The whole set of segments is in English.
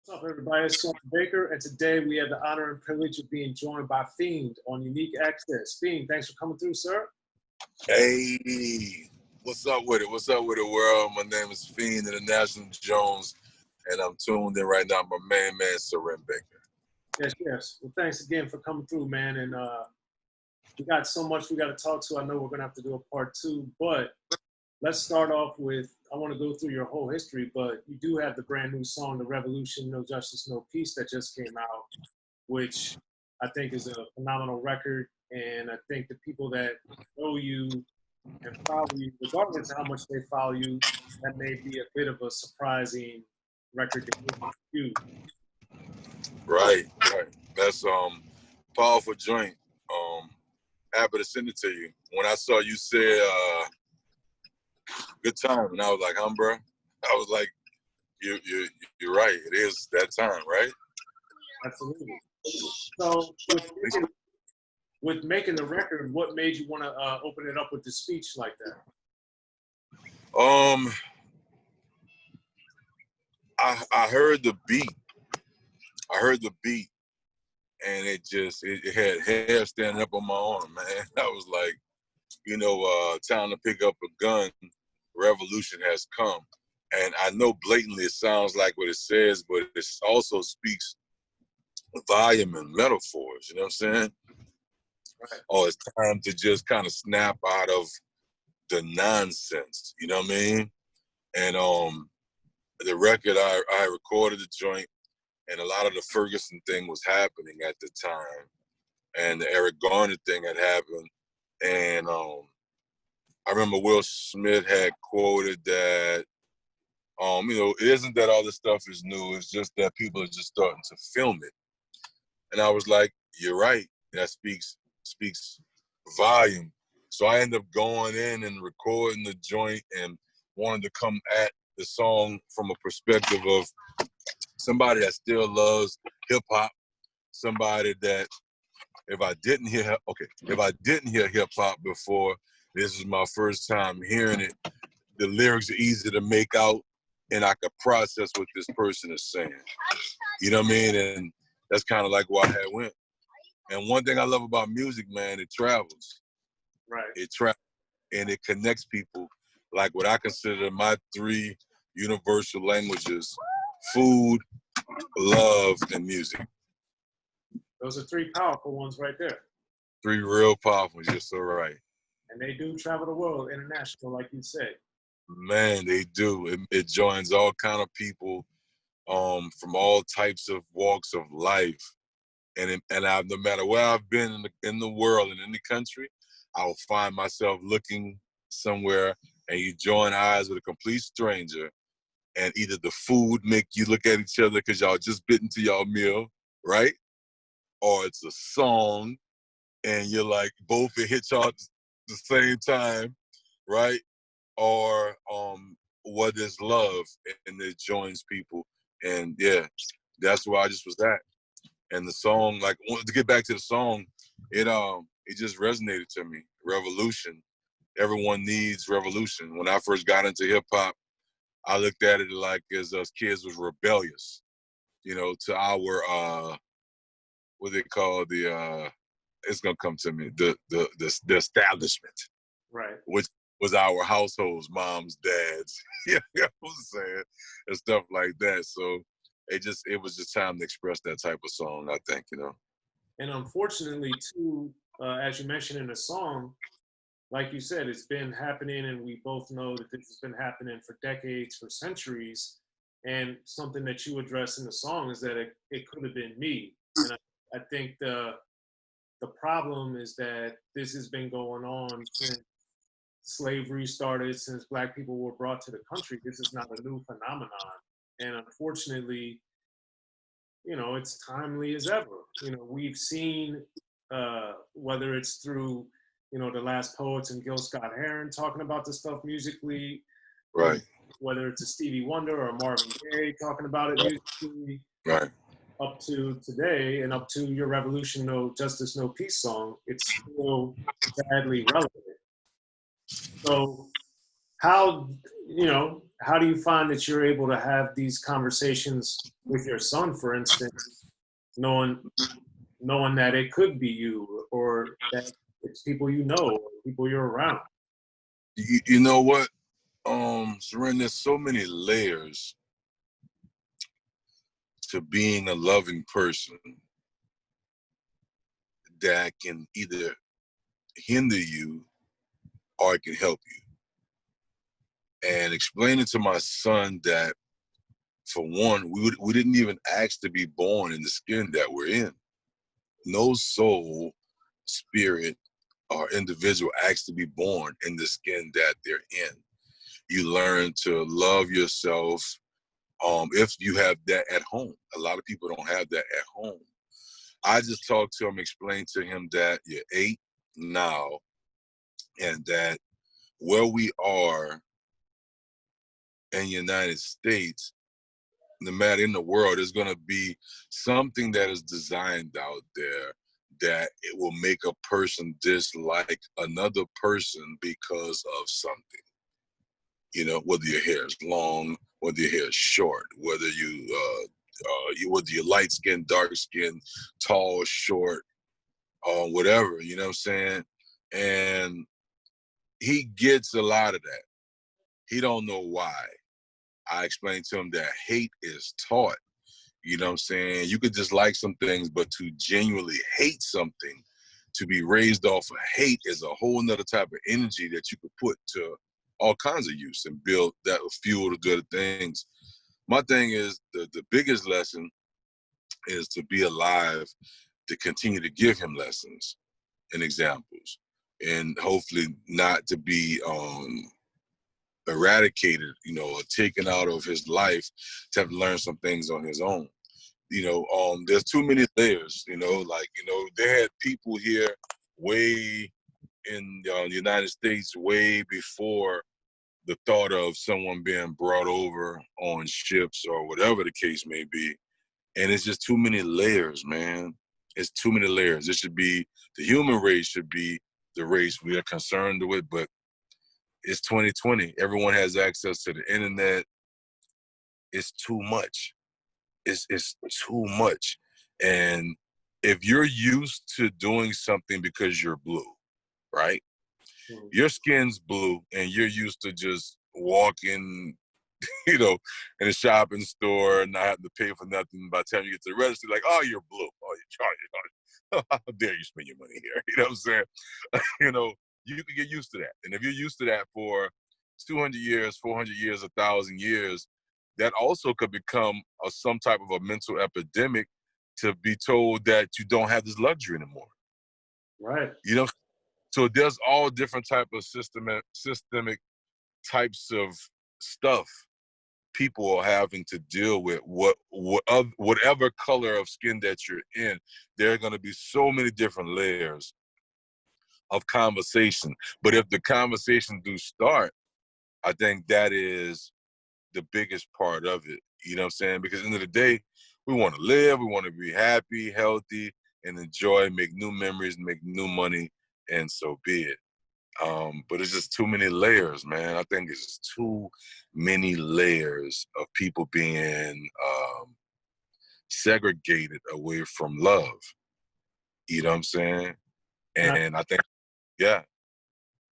What's up, everybody? It's Soren Baker, and today we have the honor and privilege of being joined by Fiend on Unique Access. Fiend, thanks for coming through, sir. Hey, what's up with it? What's up with the world? My name is Fiend International Jones, and I'm tuned in right now. My man, Soren Baker. Yes. Well, thanks again for coming through, man. And we got so much we got to talk to. I know we're going to have to do a part two, but let's start off with, I want to go through your whole history, but you do have the brand new song, The Revolution, No Justice, No Peace, that just came out, which I think is a phenomenal record. And I think the people that know you and follow you, regardless of how much they follow you, that may be a bit of a surprising record to hear you. Right. That's powerful joint. Happy to send it to you. When I saw you say good time, and I was like, bro? I was like, you're right. It is that time, right? Absolutely. So with making the record, what made you want to open it up with the speech like that? I heard the beat. And it had hair standing up on my arm, man. I was like, time to pick up a gun. Revolution has come. And I know blatantly it sounds like what it says, but it also speaks volume and metaphors, you know what I'm saying? Right. Oh, it's time to just kind of snap out of the nonsense, you know what I mean? And the record, I recorded the joint, and a lot of the Ferguson thing was happening at the time, and the Eric Garner thing had happened. And I remember Will Smith had quoted that, it isn't that all this stuff is new, it's just that people are just starting to film it. And I was like, you're right, that speaks volume. So I ended up going in and recording the joint and wanted to come at the song from a perspective of somebody that still loves hip hop, somebody that if I didn't hear hip hop before, this is my first time hearing it. The lyrics are easy to make out, and I could process what this person is saying. You know what I mean? And that's kind of like why I went. And one thing I love about music, man, it travels. Right. It travels, and it connects people. Like what I consider my three universal languages: food, love, and music. Those are three powerful ones right there. Three real powerful ones, you're so right. And they do travel the world, international, like you said. Man, they do. It joins all kind of people from all types of walks of life. And no matter where I've been in the world and in the country, I will find myself looking somewhere, and you join eyes with a complete stranger, and either the food make you look at each other because y'all just bit into y'all meal, right? Or it's a song, and you're like, both it hits y'all at the same time, right? Or what is love, and it joins people. And yeah, that's where I just was at. And the song, like, to get back to the song, it just resonated to me. Revolution. Everyone needs revolution. When I first got into hip hop, I looked at it like as us kids was rebellious, to our what they call it's gonna come to me, the establishment. Right. Which was our households, moms, dads, you know what I'm saying, and stuff like that. So it was just time to express that type of song, I think, And unfortunately, too, as you mentioned in the song, like you said, it's been happening, and we both know that this has been happening for decades, for centuries. And something that you address in the song is that it could have been me. And I think the problem is that this has been going on since slavery started, since Black people were brought to the country. This is not a new phenomenon. And unfortunately, it's timely as ever. We've seen, whether it's through, the Last Poets and Scott-Heron talking about this stuff musically, right? Whether it's a Stevie Wonder or Marvin Gaye talking about it musically, right? Up to today and up to your Revolution, No Justice, No Peace song, it's still sadly relevant. So how, you know, how do you find that you're able to have these conversations with your son, for instance, knowing that it could be you, or that it's people you know, or people you're around? You know what, Soren, there's so many layers to being a loving person that can either hinder you or it can help you. And explaining to my son that, for one, we didn't even ask to be born in the skin that we're in. No soul, spirit, or individual asks to be born in the skin that they're in. You learn to love yourself, if you have that at home. A lot of people don't have that at home. I just talked to him, explained to him that you're 8 now, and that where we are in the United States, no matter in the world, there's going to be something that is designed out there that it will make a person dislike another person because of something. You know, whether your hair is long, whether your hair is short, whether whether you're light skin, dark skin, tall, short, whatever. You know what I'm saying? And he gets a lot of that. He don't know why. I explained to him that hate is taught. You know what I'm saying? You could just like some things, but to genuinely hate something, to be raised off of hate, is a whole nother type of energy that you could put to all kinds of use and build that fuel to good things. My thing is, the biggest lesson is to be alive, to continue to give him lessons and examples, and hopefully not to be eradicated, you know, or taken out of his life, to have to learn some things on his own. You know, there's too many layers, you know, like, you know, they had people here way in the United States way before the thought of someone being brought over on ships or whatever the case may be. And it's just too many layers, man. It's too many layers. It should be, the human race should be the race we are concerned with, but it's 2020. Everyone has access to the internet. It's too much. It's too much. And if you're used to doing something because you're blue, right? Your skin's blue and you're used to just walking, you know, in a shopping store and not having to pay for nothing. By the time you get to the register, like, oh, you're blue. Oh, you're charging. How dare you spend your money here? You know what I'm saying? You know, you can get used to that. And if you're used to that for 200 years, 400 years, 1,000 years, that also could become some type of a mental epidemic, to be told that you don't have this luxury anymore. Right. You know, so there's all different type of systemic types of stuff people are having to deal with. Whatever color of skin that you're in, there are going to be so many different layers of conversation. But if the conversation do start, I think that is the biggest part of it. You know what I'm saying? Because at the end of the day, we want to live, we want to be happy, healthy, and enjoy, make new memories, make new money, and so be it. But it's just too many layers, man. I think it's just too many layers of people being segregated away from love. You know what I'm saying? And I think, yeah.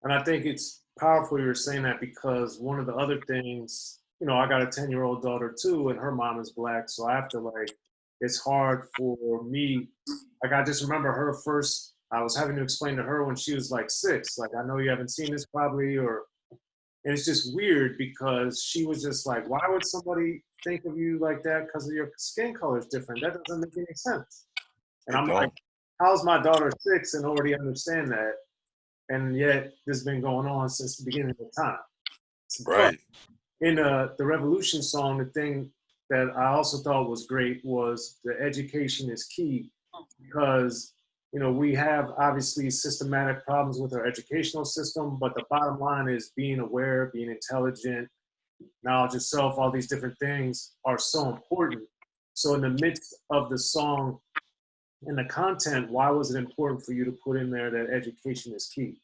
And I think it's powerful you're saying that, because one of the other things, you know, I got a 10-year-old daughter too, and her mom is Black. So I have to, like, it's hard for me. Like, I just remember her first, I was having to explain to her when she was like 6, like, I know you haven't seen this probably, and it's just weird because she was just like, why would somebody think of you like that because of your skin color is different? That doesn't make any sense. And I'm like, how's my daughter 6 and already understand that? And yet this has been going on since the beginning of time. Right. But in the Revolution song, the thing that I also thought was great was the education is key, because, you know, we have obviously systematic problems with our educational system, but the bottom line is being aware, being intelligent, knowledge of self, all these different things are so important. So in the midst of the song, in the content, why was it important for you to put in there that education is key?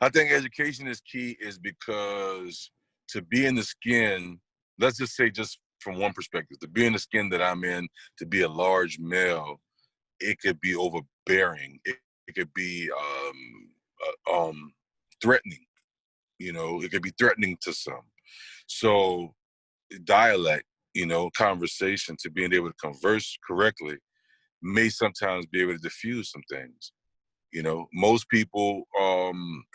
I think education is key is because to be in the skin, let's just say just from one perspective, to be in the skin that I'm in, to be a large male, it could be overbearing. It could be threatening. You know, it could be threatening to some. So dialect, you know, conversation, to being able to converse correctly may sometimes be able to diffuse some things. You know, most people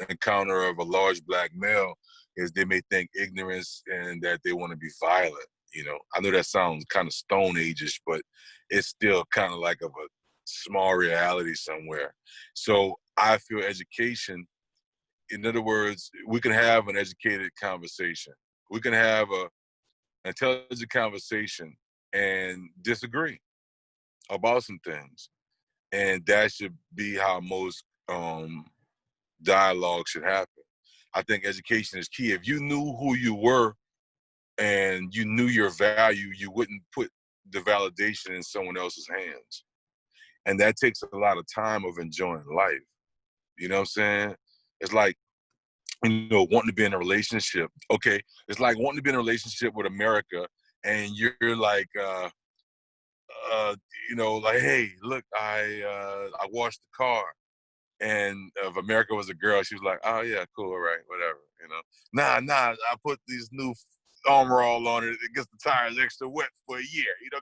encounter of a large black male is they may think ignorance and that they want to be violent. You know, I know that sounds kind of Stone Age-ish, but it's still kind of like of a small reality somewhere. So I feel education, in other words, we can have an educated conversation. We can have an intelligent conversation and disagree about some things. And that should be how most dialogue should happen. I think education is key. If you knew who you were and you knew your value, you wouldn't put the validation in someone else's hands. And that takes a lot of time of enjoying life. You know what I'm saying? It's like, you know, wanting to be in a relationship. Okay, it's like wanting to be in a relationship with America, and you're like, you know, like, hey, look, I washed the car, and if America was a girl, she was like, oh yeah, cool, all right, whatever, you know. Nah, I put these new armor all on it. It gets the tires extra wet for a year. You know,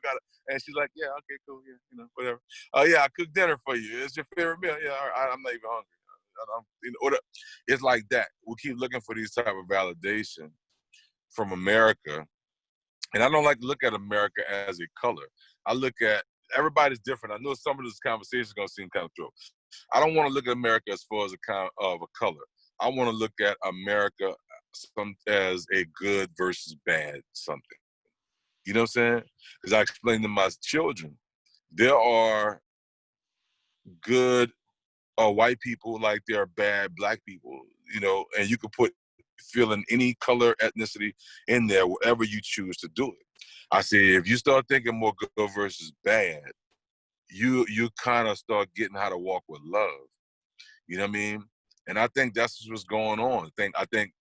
and she's like, yeah, okay, cool, yeah, you know, whatever. Oh yeah, I cooked dinner for you. It's your favorite meal. Yeah, all right, I'm not even hungry. You know, it's like that. We keep looking for these type of validation from America, and I don't like to look at America as a color. I look at everybody's different. I know some of this conversation is gonna seem kind of true. I don't want to look at America as far as a kind of a color. I want to look at America as a good versus bad something. You know what I'm saying? Because I explain to my children, there are good white people like there are bad black people, you know, and you can put feeling any color, ethnicity in there, wherever you choose to do it. I say, if you start thinking more good versus bad, you kind of start getting how to walk with love. You know what I mean? And I think that's what's going on. I think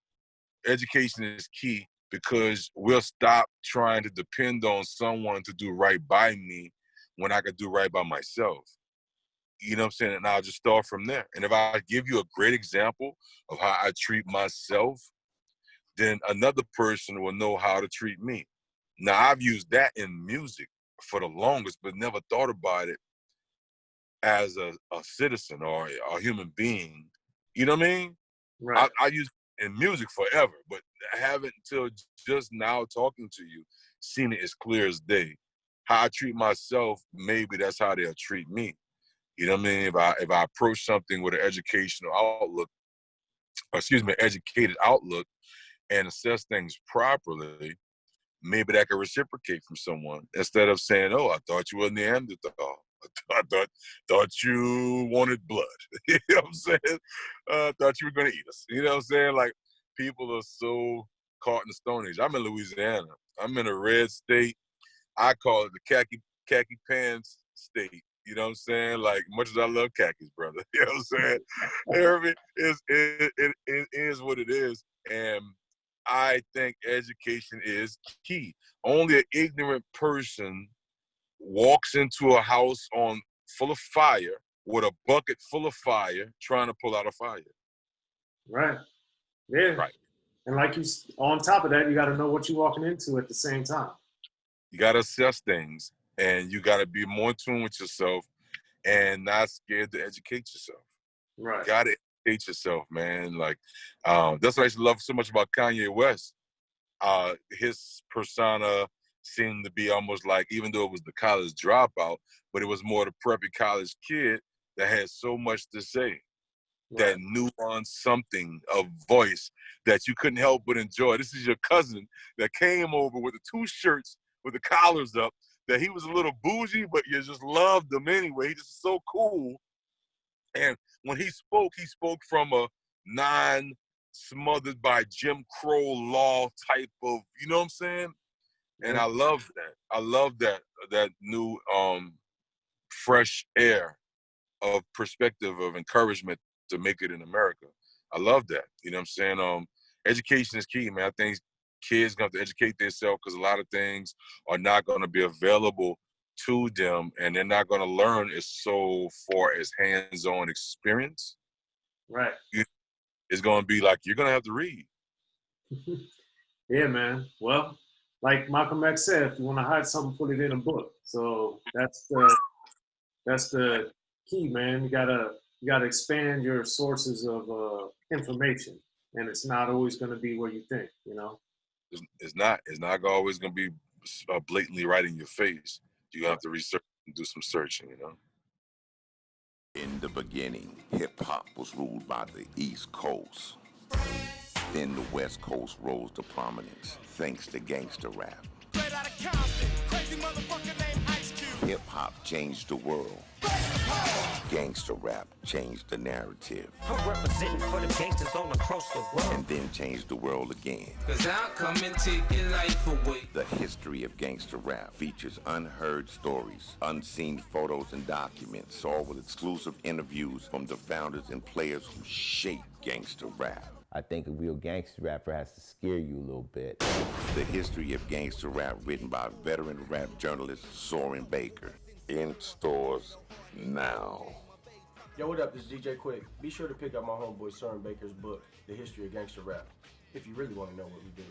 education is key because we'll stop trying to depend on someone to do right by me when I could do right by myself. You know what I'm saying? And I'll just start from there. And if I give you a great example of how I treat myself, then another person will know how to treat me. Now, I've used that in music for the longest, but never thought about it as a citizen or a human being. You know what I mean? Right. I use in music forever, but I haven't until just now talking to you seen it as clear as day. How I treat myself, maybe that's how they'll treat me. You know what I mean? If I approach something with an educational outlook, educated outlook, and assess things properly, maybe that could reciprocate from someone instead of saying, "Oh, I thought you were Neanderthal. I thought you wanted blood." You know what I'm saying? I thought you were gonna eat us. You know what I'm saying? Like, people are so caught in the Stone Age. I'm in Louisiana. I'm in a red state. I call it the khaki pants state. You know what I'm saying? Like, much as I love khakis, brother. You know what I'm saying? You know what I mean? It is what it is. And I think education is key. Only an ignorant person walks into a house full of fire with a bucket full of fire trying to pull out a fire. Right. Yeah. Right. And like on top of that, you got to know what you're walking into at the same time. You got to assess things, and you got to be more in tune with yourself and not scared to educate yourself. Right. You got to educate yourself, man. Like, that's what I used to love so much about Kanye West. His persona seemed to be almost like, even though it was the college dropout, but it was more the preppy college kid that had so much to say, that nuanced something, a voice that you couldn't help but enjoy. This is your cousin that came over with the 2 shirts with the collars up, that he was a little bougie, but you just loved him anyway. He just so cool. And when he spoke from a non-smothered by Jim Crow law type of, you know what I'm saying? And I love that. I love that new fresh air of perspective, of encouragement to make it in America. I love that. You know what I'm saying? Education is key, man. I think kids gonna have to educate themselves because a lot of things are not gonna be available to them, and they're not gonna learn as so far as hands-on experience. Right. It's gonna be like you're gonna have to read. Yeah, man. Well, like Malcolm X said, if you want to hide something, put it in a book. So that's the key, man. You gotta expand your sources of information, and it's not always going to be where you think. You know. It's not always gonna be blatantly right in your face. You have to research and do some searching, you know. In the beginning, hip-hop was ruled by the East Coast. Then the West Coast rose to prominence thanks to gangster rap. Hip-hop changed the world. Gangster rap changed the narrative. I'm representing for the gangsters all across the world. And then changed the world again. Cause I'll come and take your life away. The history of gangster rap features unheard stories, unseen photos and documents, all with exclusive interviews from the founders and players who shaped gangster rap. I think a real gangster rapper has to scare you a little bit. The history of gangster rap written by veteran rap journalist Soren Baker. In stores now. Yo, what up? This is DJ Quick. Be sure to pick up my homeboy Soren Baker's book, The History of Gangster Rap, if you really want to know what we do.